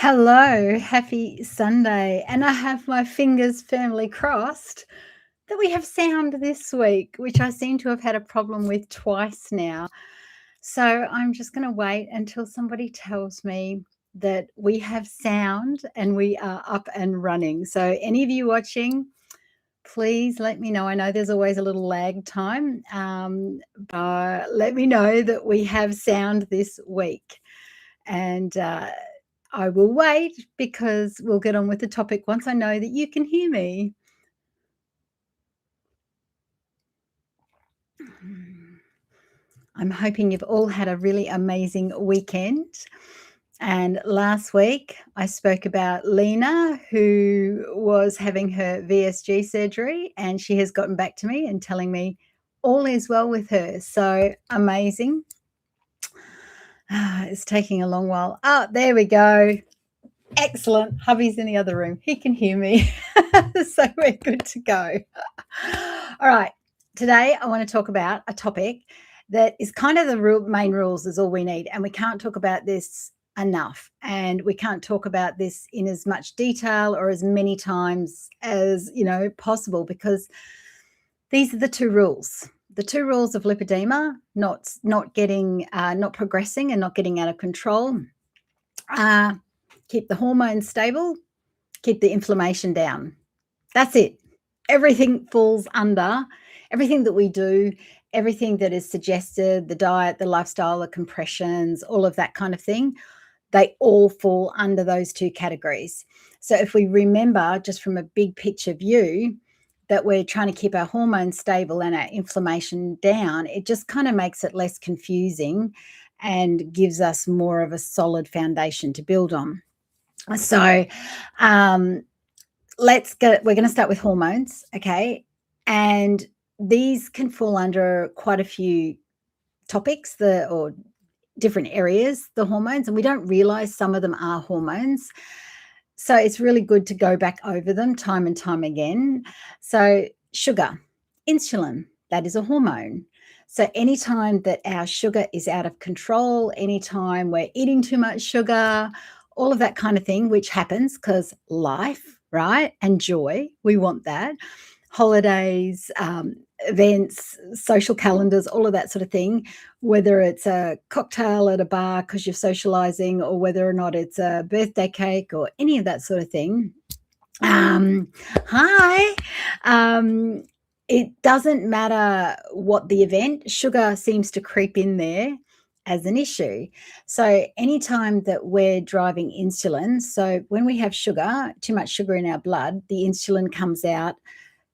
Hello, happy Sunday. And I have my fingers firmly crossed that we have sound this week, which I seem to have had a problem with twice now. So I'm just going to wait until somebody tells me that we have sound and we are up and running. So, any of you watching, please let me know. I know there's always a little lag time, but let me know that we have sound this week. And I will wait because we'll get on with the topic once I know that you can hear me. I'm hoping you've all had a really amazing weekend. And last week, I spoke about Lena, who was having her VSG surgery, and she has gotten back to me and telling me all is well with her. So amazing. It's taking a long while. Oh, there we go. Excellent. Hubby's in the other room. He can hear me. So we're good to go. All right. Today, I want to talk about a topic that is kind of the main rules is all we need. And we can't talk about this enough. And we can't talk about this in as much detail or as many times as, possible, because these are the two rules. The two rules of lipedema, not progressing and not getting out of control. Keep the hormones stable, keep the inflammation down. That's it. Everything falls under, everything that we do, everything that is suggested, the diet, the lifestyle, the compressions, all of that kind of thing, they all fall under those two categories. So if we remember just from a big picture view that we're trying to keep our hormones stable and our inflammation down, it just kind of makes it less confusing and gives us more of a solid foundation to build on. So we're going to start with hormones, okay? And these can fall under quite a few topics or different areas, the hormones, and we don't realize some of them are hormones. So it's really good to go back over them time and time again. So sugar, insulin, that is a hormone. So anytime that our sugar is out of control, anytime we're eating too much sugar, all of that kind of thing, which happens because life, right? And joy, we want that. Holidays, events, social calendars, all of that sort of thing, whether it's a cocktail at a bar because you're socializing or whether or not it's a birthday cake or any of that sort of thing. Hi. It doesn't matter what the event, sugar seems to creep in there as an issue. So anytime that we're driving insulin, so when we have sugar, too much sugar in our blood, the insulin comes out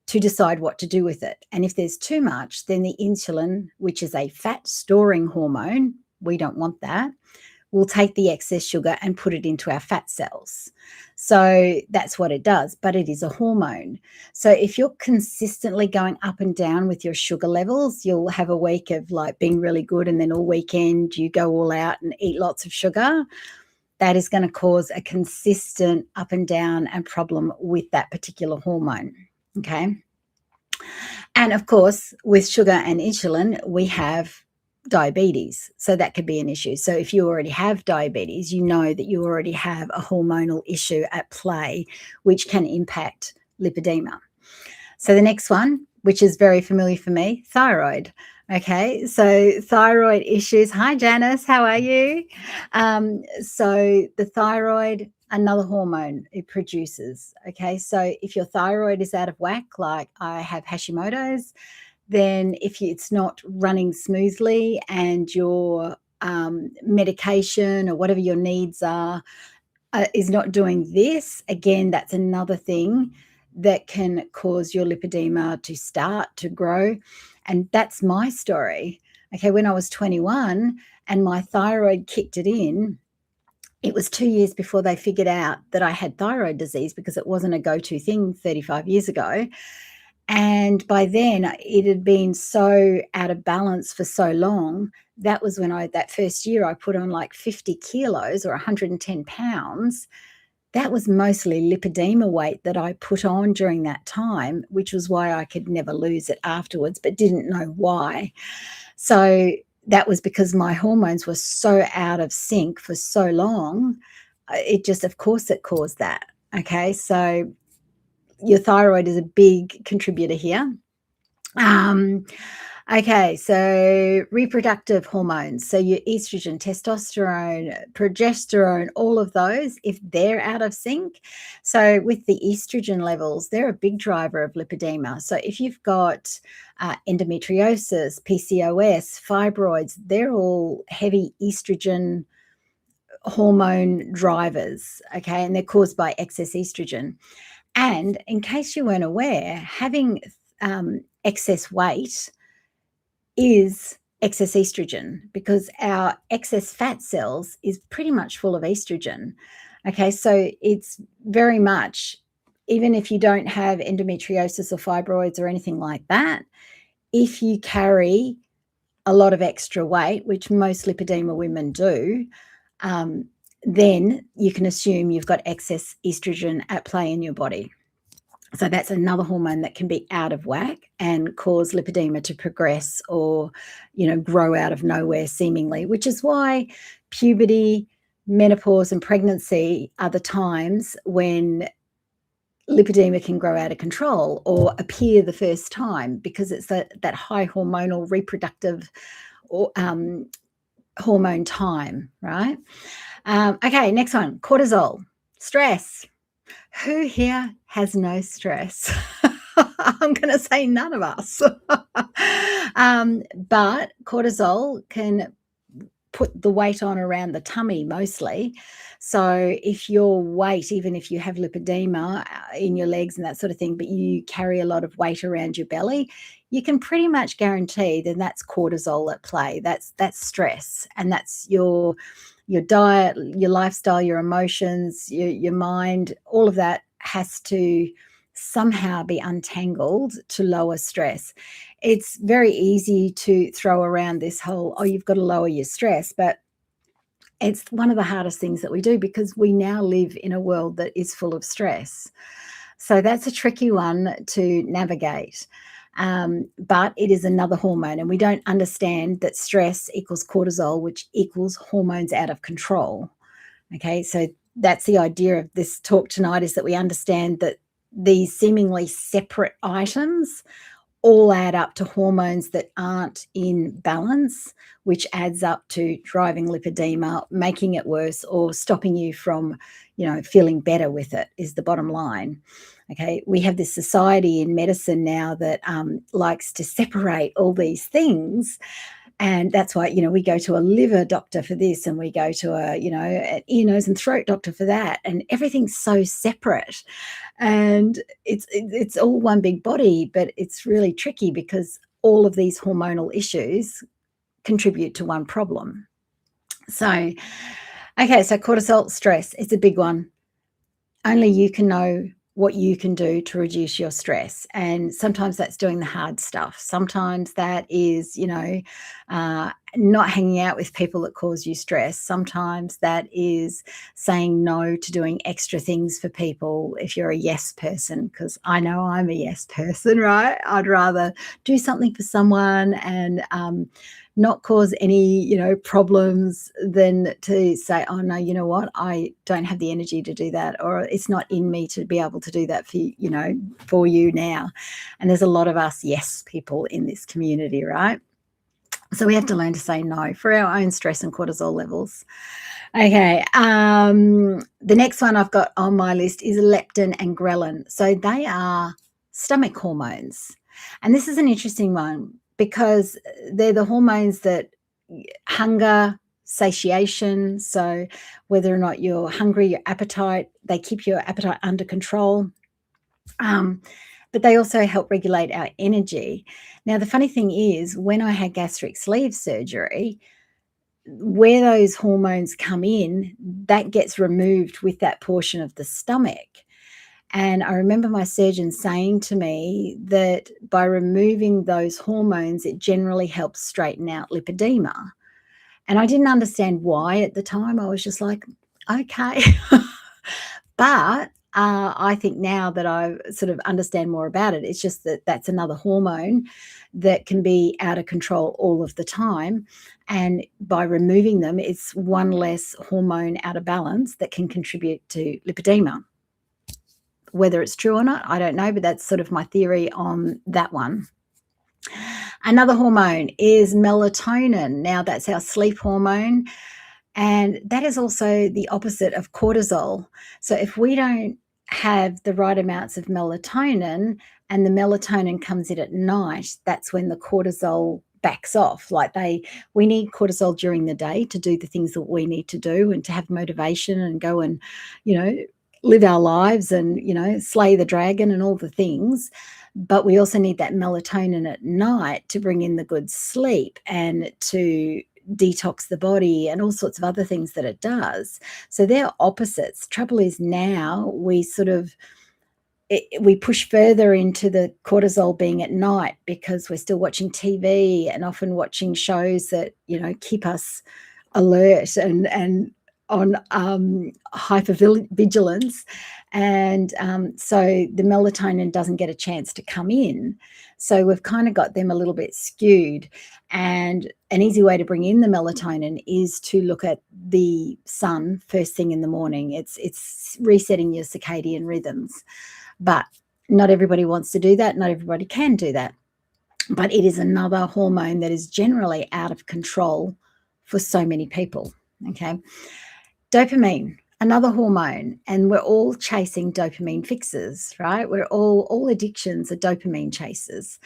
to decide what to do with it. And if there's too much, then the insulin, which is a fat storing hormone, we don't want that, will take the excess sugar and put it into our fat cells. So that's what it does, but it is a hormone. So if you're consistently going up and down with your sugar levels, you'll have a week of like being really good and then all weekend you go all out and eat lots of sugar. That is going to cause a consistent up and down and problem with that particular hormone. Okay. And of course, with sugar and insulin, we have diabetes. So that could be an issue. So if you already have diabetes, you know that you already have a hormonal issue at play, which can impact lipedema. So the next one, which is very familiar for me, thyroid. Okay, so thyroid issues. Hi, Janice, how are you? So the thyroid, another hormone it produces. Okay, so if your thyroid is out of whack, like I have Hashimoto's, then if it's not running smoothly and your medication or whatever your needs are is not doing this, again, that's another thing that can cause your lipedema to start to grow. And that's my story. Okay, when I was 21 and my thyroid kicked it in, it was 2 years before they figured out that I had thyroid disease because it wasn't a go-to thing 35 years ago. And by then it had been so out of balance for so long. That was when that first year I put on like 50 kilos or 110 pounds. That was mostly lipedema weight that I put on during that time, which was why I could never lose it afterwards, but didn't know why. So that was because my hormones were so out of sync for so long it just, of course, it caused that. Okay, so your thyroid is a big contributor here. Okay, so reproductive hormones. So your estrogen, testosterone, progesterone, all of those, if they're out of sync. So with the estrogen levels, they're a big driver of lipedema. So if you've got endometriosis, PCOS, fibroids, they're all heavy estrogen hormone drivers, okay, and they're caused by excess estrogen. And in case you weren't aware, having excess weight is excess estrogen, because our excess fat cells is pretty much full of estrogen. Okay, so it's very much, even if you don't have endometriosis or fibroids or anything like that, if you carry a lot of extra weight, which most lipedema women do, then you can assume you've got excess estrogen at play in your body. So that's another hormone that can be out of whack and cause lipedema to progress or, grow out of nowhere seemingly, which is why puberty, menopause, and pregnancy are the times when lipedema can grow out of control or appear the first time, because it's that high hormonal reproductive hormone time, right? Okay, next one, cortisol, stress. Who here has no stress? I'm going to say none of us. But cortisol can put the weight on around the tummy mostly. So if your weight, even if you have lipedema in your legs and that sort of thing, but you carry a lot of weight around your belly, you can pretty much guarantee that that's cortisol at play. That's stress, and that's your diet, your lifestyle, your emotions, your mind, all of that has to somehow be untangled to lower stress. It's very easy to throw around this whole, oh, you've got to lower your stress, but it's one of the hardest things that we do, because we now live in a world that is full of stress. So that's a tricky one to navigate. But it is another hormone, and we don't understand that stress equals cortisol, which equals hormones out of control. Okay, so that's the idea of this talk tonight, is that we understand that these seemingly separate items all add up to hormones that aren't in balance, which adds up to driving lipedema, making it worse, or stopping you from, feeling better with it, is the bottom line. Okay, we have this society in medicine now that likes to separate all these things. And that's why, we go to a liver doctor for this, and we go to an ear, nose, and throat doctor for that, and everything's so separate. And it's all one big body, but it's really tricky because all of these hormonal issues contribute to one problem. So, okay, so cortisol, stress, it's a big one. Only you can know what you can do to reduce your stress. And sometimes that's doing the hard stuff. Sometimes that is, not hanging out with people that cause you stress. Sometimes that is saying no to doing extra things for people if you're a yes person, because I know I'm a yes person, right? I'd rather do something for someone and not cause any, problems than to say, oh no, you know what? I don't have the energy to do that, or it's not in me to be able to do that for you now. And there's a lot of us yes people in this community, right? So we have to learn to say no for our own stress and cortisol levels. Okay. The next one I've got on my list is leptin and ghrelin. So they are stomach hormones. And this is an interesting one, because they're the hormones that hunger, satiation. So whether or not you're hungry, your appetite, they keep your appetite under control. But they also help regulate our energy. Now, the funny thing is, when I had gastric sleeve surgery, where those hormones come in, that gets removed with that portion of the stomach. And I remember my surgeon saying to me that by removing those hormones, it generally helps straighten out lipedema. And I didn't understand why at the time. I was just like, okay. But I think now that I sort of understand more about it, it's just that that's another hormone that can be out of control all of the time. And by removing them, it's one less hormone out of balance that can contribute to lipedema. Whether it's true or not, I don't know, but that's sort of my theory on that one. Another hormone is melatonin. Now, that's our sleep hormone, and that is also the opposite of cortisol. So, if we don't have the right amounts of melatonin and the melatonin comes in at night, that's when the cortisol backs off. We need cortisol during the day to do the things that we need to do and to have motivation and go and, you know, live our lives and, slay the dragon and all the things. But we also need that melatonin at night to bring in the good sleep and to detox the body and all sorts of other things that it does. So they're opposites. Trouble is now we push further into the cortisol being at night because we're still watching TV and often watching shows that, keep us alert and on hypervigilance. And so the melatonin doesn't get a chance to come in. So we've kind of got them a little bit skewed. And an easy way to bring in the melatonin is to look at the sun first thing in the morning. It's resetting your circadian rhythms. But not everybody wants to do that. Not everybody can do that. But it is another hormone that is generally out of control for so many people. Okay. Dopamine, another hormone, and we're all chasing dopamine fixes, right? We're all addictions are dopamine chasers.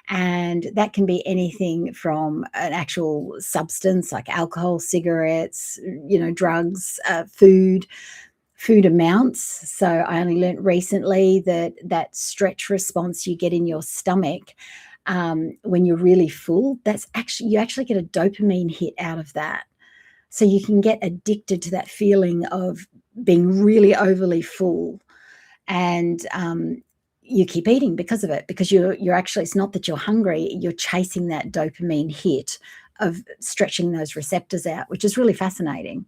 And that can be anything from an actual substance like alcohol, cigarettes, drugs, food amounts. So I only learned recently that stretch response you get in your stomach when you're really full, you actually get a dopamine hit out of that. So you can get addicted to that feeling of being really overly full, and you keep eating because of it, because you're actually, it's not that you're hungry, you're chasing that dopamine hit of stretching those receptors out, which is really fascinating.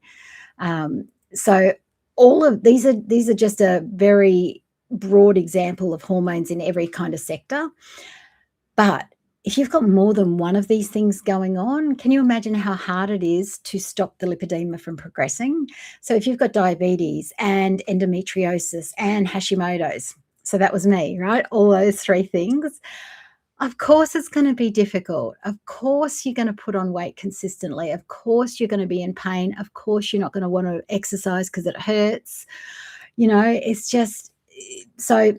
So all of these are just a very broad example of hormones in every kind of sector. But if you've got more than one of these things going on, can you imagine how hard it is to stop the lipedema from progressing? So if you've got diabetes and endometriosis and Hashimoto's, so that was me, right? All those three things. Of course, it's going to be difficult. Of course, you're going to put on weight consistently. Of course, you're going to be in pain. Of course, you're not going to want to exercise because it hurts. It's just so.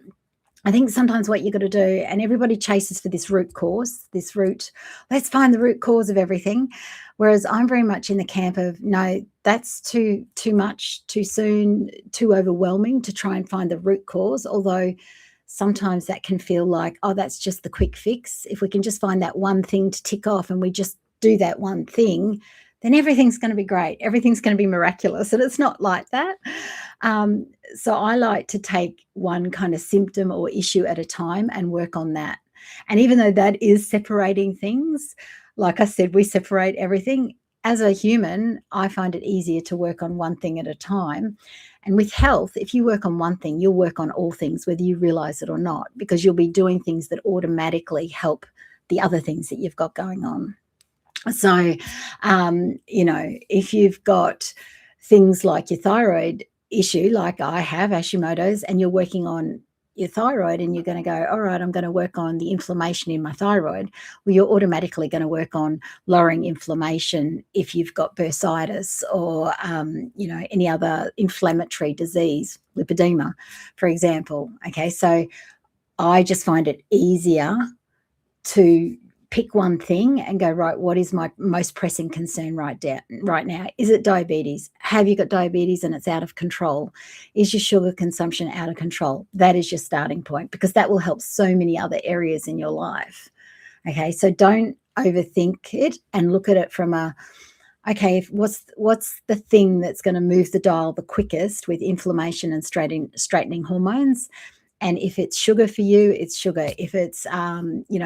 I think sometimes what you've got to do, and everybody chases for this root cause, let's find the root cause of everything. Whereas I'm very much in the camp of, no, that's too much, too soon, too overwhelming to try and find the root cause. Although sometimes that can feel like, oh, that's just the quick fix. If we can just find that one thing to tick off and we just do that one thing, then everything's going to be great. Everything's going to be miraculous. And it's not like that. So I like to take one kind of symptom or issue at a time and work on that. And even though that is separating things, like I said, we separate everything. As a human, I find it easier to work on one thing at a time. And with health, if you work on one thing, you'll work on all things, whether you realize it or not, because you'll be doing things that automatically help the other things that you've got going on. So, if you've got things like your thyroid issue, like I have Hashimoto's, and you're working on your thyroid and you're going to go, all right, I'm going to work on the inflammation in my thyroid. Well, you're automatically going to work on lowering inflammation if you've got bursitis or, any other inflammatory disease, lipedema, for example. Okay, so I just find it easier to pick one thing and go, right, what is my most pressing concern right now? Is it diabetes? Have you got diabetes and it's out of control? Is your sugar consumption out of control? That is your starting point, because that will help so many other areas in your life. Okay, so don't overthink it and look at it from what's the thing that's going to move the dial the quickest with inflammation and straightening hormones? And if it's sugar for you, it's sugar. If it's,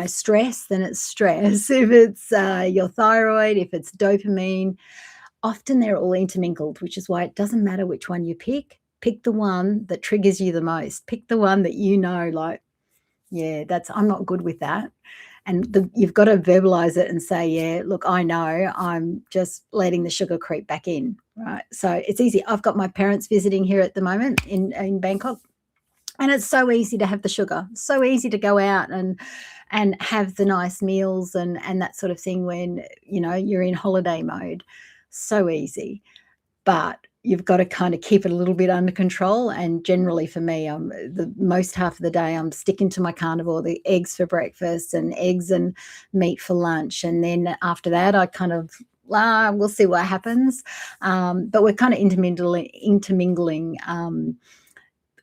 stress, then it's stress. If it's your thyroid, if it's dopamine, often they're all intermingled, which is why it doesn't matter which one you pick. Pick the one that triggers you the most. Pick the one that you know, like, yeah, I'm not good with that. And you've got to verbalize it and say, yeah, look, I know I'm just letting the sugar creep back in, right? So it's easy. I've got my parents visiting here at the moment in Bangkok, and it's so easy to have the sugar, so easy to go out and have the nice meals and that sort of thing when, you're in holiday mode. So easy. But you've got to kind of keep it a little bit under control. And generally for me, the most half of the day, I'm sticking to my carnivore, the eggs for breakfast and eggs and meat for lunch. And then after that, I kind of, we'll see what happens. But we're kind of intermingling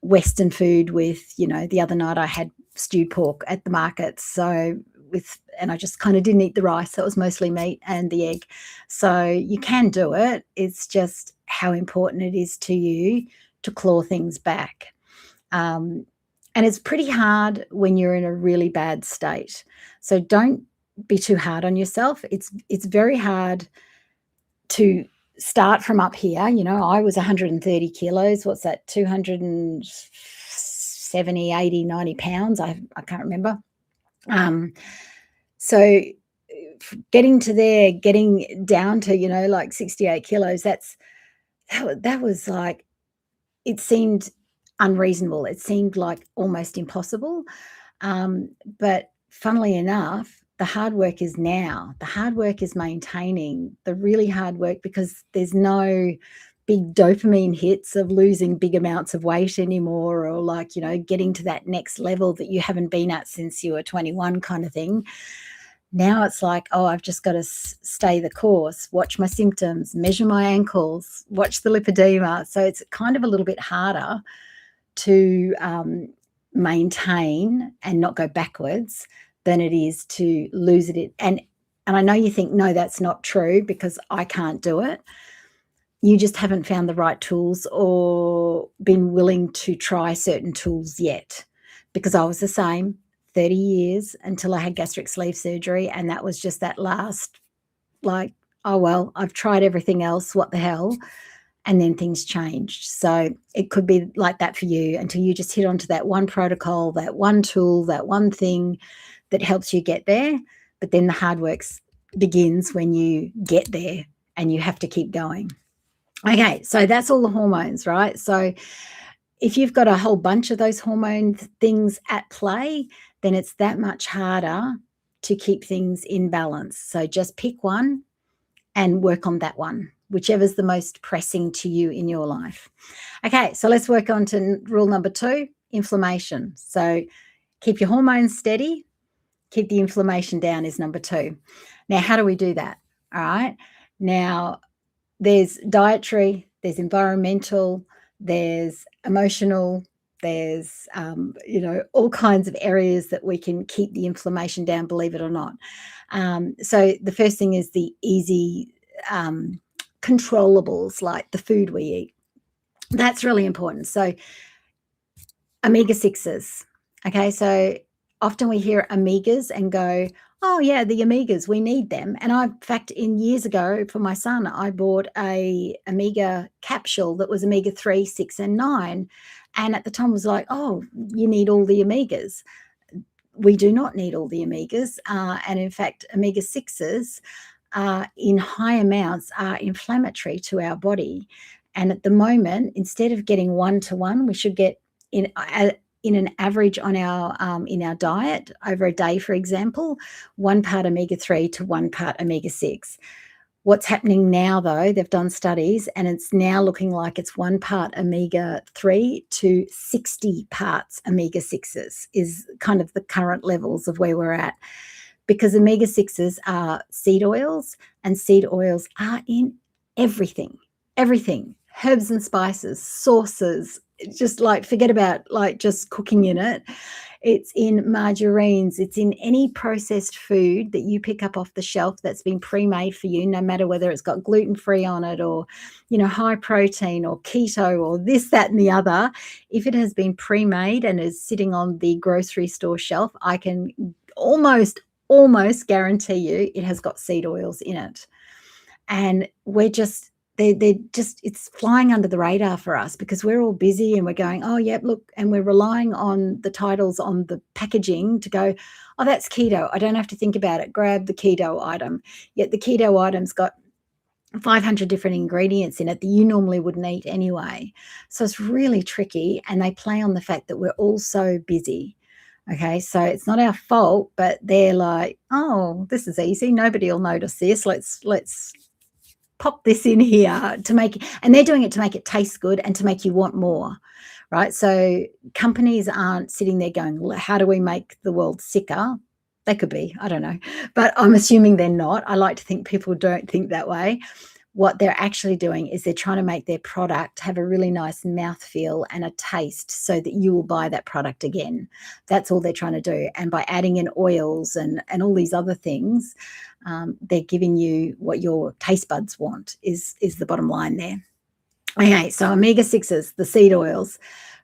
Western food with, the other night I had stewed pork at the market. So and I just kind of didn't eat the rice. So it was mostly meat and the egg. So you can do it. It's just how important it is to you to claw things back. And it's pretty hard when you're in a really bad state. So don't be too hard on yourself. It's very hard to start from up here. I was 130 kilos. What's that? 270, 80, 90 pounds. I can't remember. So getting to there, getting down to, like 68 kilos, that was like, it seemed unreasonable. It seemed like almost impossible. But funnily enough, the hard work is now. The hard work is maintaining the really hard work, because there's no big dopamine hits of losing big amounts of weight anymore, or like, getting to that next level that you haven't been at since you were 21 kind of thing. Now it's like, I've just got to stay the course, watch my symptoms, measure my ankles, watch the lipedema. So it's kind of a little bit harder to maintain and not go backwards than it is to lose it. And I know you think, no, that's not true because I can't do it. You just haven't found the right tools or been willing to try certain tools yet, because I was the same 30 years until I had gastric sleeve surgery. And that was just that last, like, oh, well, I've tried everything else. What the hell? And then things changed. So it could be like that for you until you just hit onto that one protocol, that one tool, that one thing that helps you get there. But then the hard work begins when you get there, and you have to keep going. Okay, so that's all the hormones, right? So if you've got a whole bunch of those hormone things at play, then it's that much harder to keep things in balance. So just pick one and work on that one, whichever's the most pressing to you in your life. Okay, so let's work on to rule number 2, inflammation. So keep your hormones steady, keep the inflammation down is number 2. Now, how do we do that? All right. Now, there's dietary, there's environmental, there's emotional, there's, all kinds of areas that we can keep the inflammation down, believe it or not. So the first thing is the easy controllables, like the food we eat. That's really important. So omega-6s. Okay, so often we hear omegas and go, oh yeah, the omegas, we need them. And in fact, years ago for my son, I bought a omega capsule that was omega-3, 6, and 9. And at the time was like, oh, you need all the omegas. We do not need all the omegas. And in fact, omega-6s in high amounts are inflammatory to our body. And at the moment, instead of getting 1-to-1, we should get in an average on our in our diet over a day, for example, 1 part omega-3 to 1 part omega-6. What's happening now, though, they've done studies, and it's now looking like it's 1 part omega-3 to 60 parts omega-6s is kind of the current levels of where we're at, because omega-6s are seed oils, and seed oils are in everything, herbs and spices, sauces. Just like, forget about like just cooking in it. It's in margarines. It's in any processed food that you pick up off the shelf that's been pre-made for you, no matter whether it's got gluten-free on it or, high protein or keto or this, that, and the other. If it has been pre-made and is sitting on the grocery store shelf, I can almost guarantee you it has got seed oils in it. And we're just they're just, it's flying under the radar for us because we're all busy and we're going, oh, yep, look, and we're relying on the titles on the packaging to go, oh, that's keto. I don't have to think about it. Grab the keto item. Yet the keto item's got 500 different ingredients in it that you normally wouldn't eat anyway. So it's really tricky, and they play on the fact that we're all so busy. Okay, so it's not our fault, but they're like, oh, this is easy. Nobody will notice this. Let's pop this in here to make, and they're doing it to make it taste good and to make you want more, right? So companies aren't sitting there going, well, how do we make the world sicker? They could be, I don't know, but I'm assuming they're not. I like to think people don't think that way. What they're actually doing is they're trying to make their product have a really nice mouthfeel and a taste so that you will buy that product again. That's all they're trying to do. And by adding in oils and all these other things, they're giving you what your taste buds want is the bottom line there. Okay, so omega-6s, the seed oils,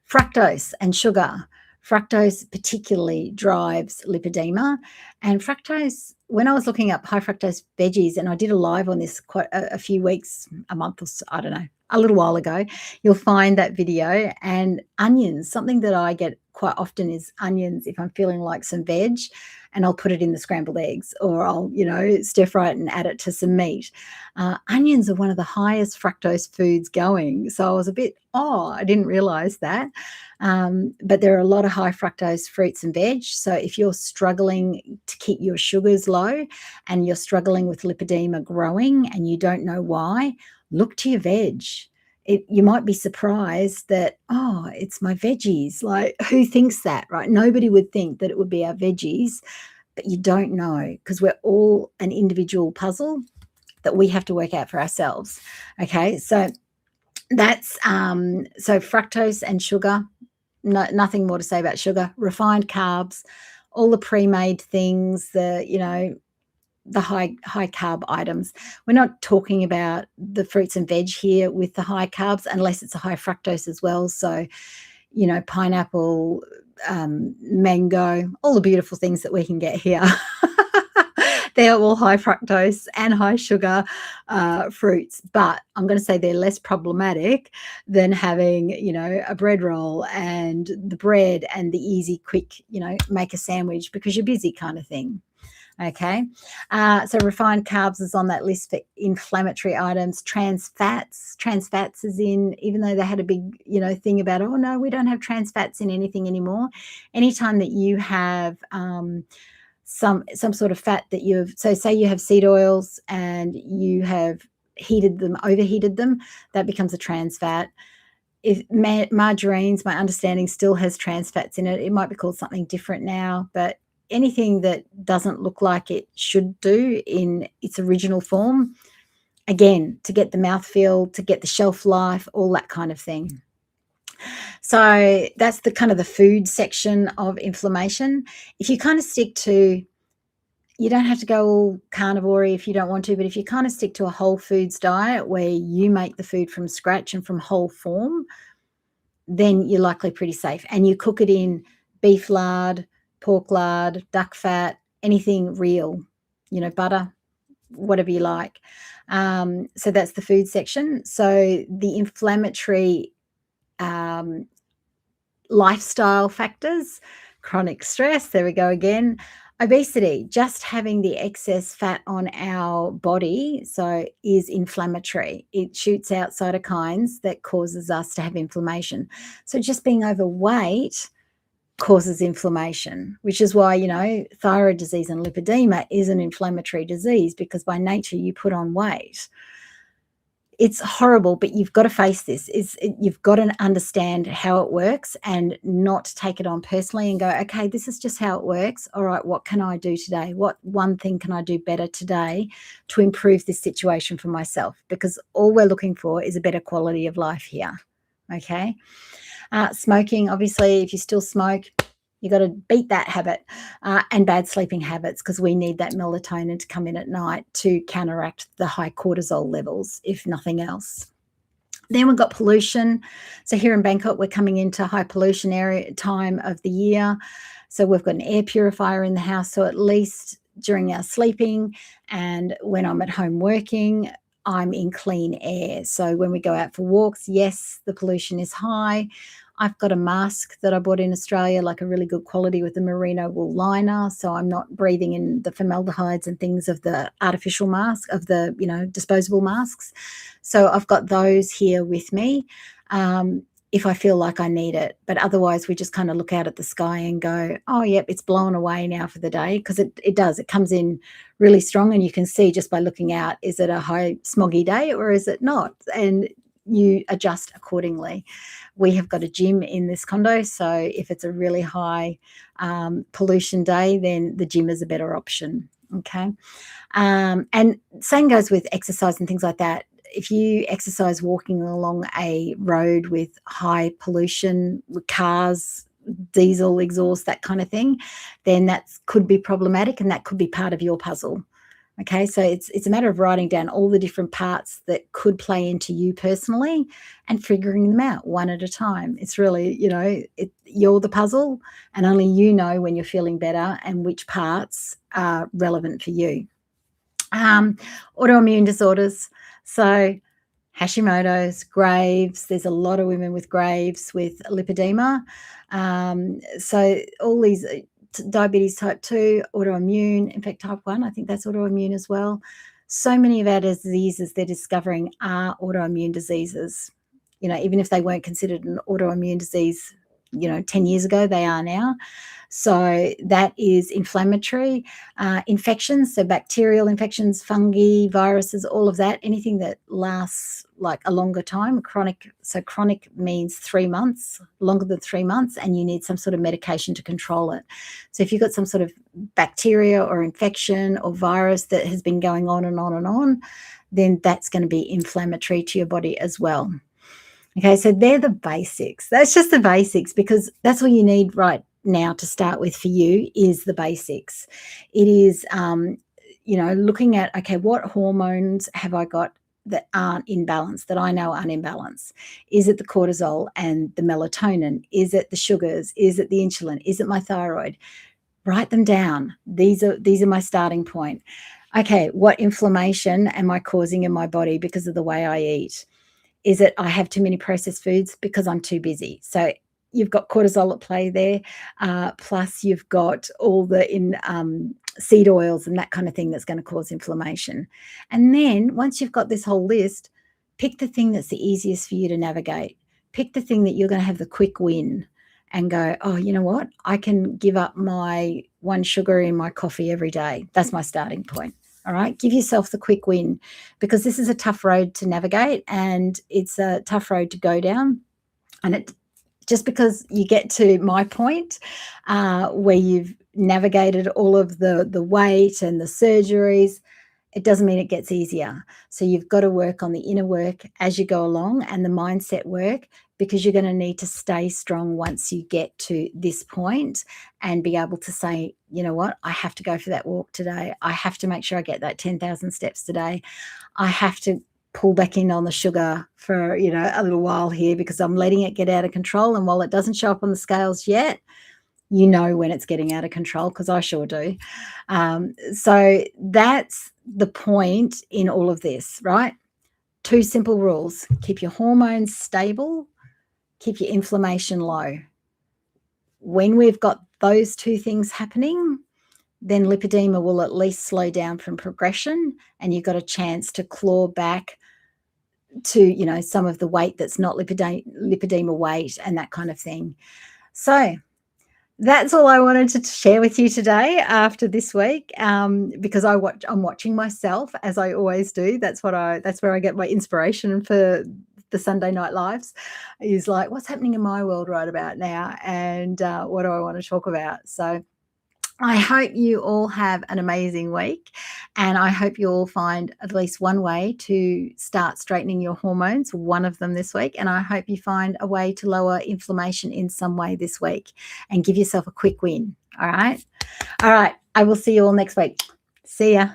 fructose and sugar. Fructose particularly drives lipedema, and fructose, when I was looking up high fructose veggies, and I did a live on this quite a few weeks, a month or so, I don't know, a little while ago, you'll find that video. And onions, something that I get quite often is onions if I'm feeling like some veg, and I'll put it in the scrambled eggs, or I'll, stir fry it and add it to some meat. Onions are one of the highest fructose foods going. So I was a bit, I didn't realize that. But there are a lot of high fructose fruits and veg. So if you're struggling to keep your sugars low and you're struggling with lipedema growing and you don't know why, look to your veg. You might be surprised that, it's my veggies. Like, who thinks that, right? Nobody would think that it would be our veggies, but you don't know, because we're all an individual puzzle that we have to work out for ourselves. Okay, so that's so fructose and sugar. Nothing more to say about sugar. Refined carbs, all the pre-made things, the high carb items. We're not talking about the fruits and veg here with the high carbs, unless it's a high fructose as well. So, pineapple, mango, all the beautiful things that we can get here. They're all high fructose and high sugar fruits, but I'm going to say they're less problematic than having, a bread roll and the bread and the easy, quick, make a sandwich because you're busy kind of thing. Okay, so refined carbs is on that list for inflammatory items. Trans fats is in, even though they had a big, thing about, oh no, we don't have trans fats in anything anymore. Anytime that you have some sort of fat that so say you have seed oils and you have overheated them, that becomes a trans fat. If margarines, my understanding, still has trans fats in it. It might be called something different now, but anything that doesn't look like it should do in its original form, again, to get the mouthfeel, to get the shelf life, all that kind of thing. So that's the kind of the food section of inflammation. If you kind of stick to, you don't have to go all carnivore if you don't want to, but if you kind of stick to a whole foods diet where you make the food from scratch and from whole form, then you're likely pretty safe. And you cook it in beef lard, pork lard, duck fat, anything real, butter, whatever you like. So that's the food section. So the inflammatory lifestyle factors, chronic stress, there we go again. Obesity, just having the excess fat on our body, so is inflammatory. It shoots out cytokines that causes us to have inflammation. So just being overweight causes inflammation, which is why, thyroid disease and lipedema is an inflammatory disease, because by nature you put on weight. It's horrible, but you've got to face this. You've got to understand how it works and not take it on personally and go, okay, this is just how it works. All right, what can I do today? What one thing can I do better today to improve this situation for myself? Because all we're looking for is a better quality of life here. Okay. Smoking, obviously, if you still smoke, you got to beat that habit, and bad sleeping habits, because we need that melatonin to come in at night to counteract the high cortisol levels, if nothing else. Then we've got pollution. So here in Bangkok, we're coming into high pollution area time of the year. So we've got an air purifier in the house. So at least during our sleeping and when I'm at home working, I'm in clean air. So when we go out for walks, yes, the pollution is high. I've got a mask that I bought in Australia, like a really good quality with a merino wool liner. So I'm not breathing in the formaldehydes and things of the artificial mask, of the, disposable masks. So I've got those here with me if I feel like I need it. But otherwise, we just kind of look out at the sky and go, oh, yep, it's blown away now for the day, because it does. It comes in really strong, and you can see just by looking out, is it a high smoggy day or is it not? And you adjust accordingly. We have got a gym in this condo, so if it's a really high pollution day, then the gym is a better option. Okay. And same goes with exercise and things like that. If you exercise walking along a road with high pollution, with cars, diesel exhaust, that kind of thing, then that could be problematic, and that could be part of your puzzle. Okay, so it's a matter of writing down all the different parts that could play into you personally and figuring them out one at a time. It's really, you're the puzzle, and only you know when you're feeling better and which parts are relevant for you. Autoimmune disorders. So Hashimoto's, Graves. There's a lot of women with Graves, with lipedema. So all these diabetes type 2, autoimmune, in fact, type 1, I think that's autoimmune as well. So many of our diseases they're discovering are autoimmune diseases. Even if they weren't considered an autoimmune disease, 10 years ago, they are now. So that is inflammatory infections, so bacterial infections, fungi, viruses, all of that, anything that lasts like a longer time, chronic. So chronic means 3 months, longer than 3 months, and you need some sort of medication to control it. So if you've got some sort of bacteria or infection or virus that has been going on and on and on, then that's going to be inflammatory to your body as well. Okay, so they're the basics. That's just the basics, because that's all you need right now to start with for you is the basics. It is, looking at, okay, what hormones have I got that aren't in balance, that I know aren't in balance? Is it the cortisol and the melatonin? Is it the sugars? Is it the insulin? Is it my thyroid? Write them down. These are my starting point. Okay, what inflammation am I causing in my body because of the way I eat? Is it I have too many processed foods because I'm too busy? So you've got cortisol at play there, plus you've got all the seed oils and that kind of thing that's going to cause inflammation. And then once you've got this whole list, pick the thing that's the easiest for you to navigate. Pick the thing that you're going to have the quick win and go, oh, you know what? I can give up my 1 sugar in my coffee every day. That's my starting point. All right, give yourself the quick win, because this is a tough road to navigate, and it's a tough road to go down. And it just because you get to my point where you've navigated all of the weight and the surgeries, it doesn't mean it gets easier. So you've got to work on the inner work as you go along, and the mindset work, because you're going to need to stay strong once you get to this point and be able to say, you know what, I have to go for that walk today. I have to make sure I get that 10,000 steps today. I have to pull back in on the sugar for, a little while here, because I'm letting it get out of control. And while it doesn't show up on the scales yet, you know when it's getting out of control, because I sure do. So that's the point in all of this, right? 2 simple rules. Keep your hormones stable, keep your inflammation low. When we've got those 2 things happening, then lipedema will at least slow down from progression, and you've got a chance to claw back to, some of the weight that's not lipedema weight and that kind of thing. So that's all I wanted to share with you today after this week, because I'm watching myself, as I always do. That's where I get my inspiration for the Sunday night lives, is like, what's happening in my world right about now, and what do I want to talk about? So I hope you all have an amazing week, and I hope you all find at least one way to start straightening your hormones, one of them this week, and I hope you find a way to lower inflammation in some way this week and give yourself a quick win. All right. I will see you all next week. See ya.